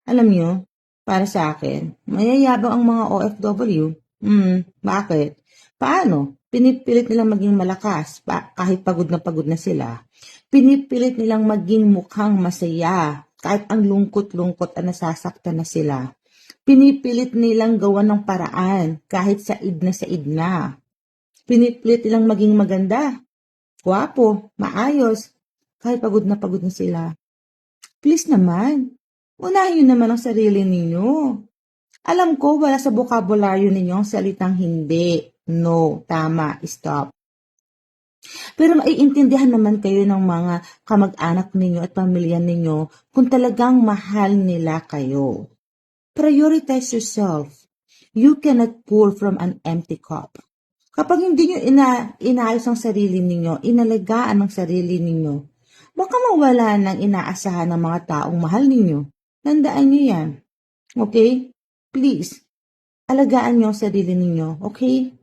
Alam niyo, para sa akin, mayayabang ang mga OFW. Bakit? Paano? Pinipilit nilang maging malakas kahit pagod na sila. Pinipilit nilang maging mukhang masaya kahit ang lungkot-lungkot at nasasaktan na sila. Pinipilit nilang gawan ng paraan kahit said na. Pinipilit nilang maging maganda, gwapo, maayos, kahit pagod na sila. Please naman, unahin niyo naman ang sarili ninyo. Alam ko wala sa bokabularyo ninyo ang salitang hindi, no, tama, stop. Pero maiintindihan naman kayo ng mga kamag-anak ninyo at pamilya ninyo kung talagang mahal nila kayo. Prioritize yourself. You cannot pour from an empty cup. Kapag hindi nyo inaayos ang sarili ninyo, inalagaan ang sarili ninyo, baka mawala ng inaasahan ng mga taong mahal ninyo. Tandaan nyo yan. Okay? Please, alagaan nyo ang sarili ninyo. Okay?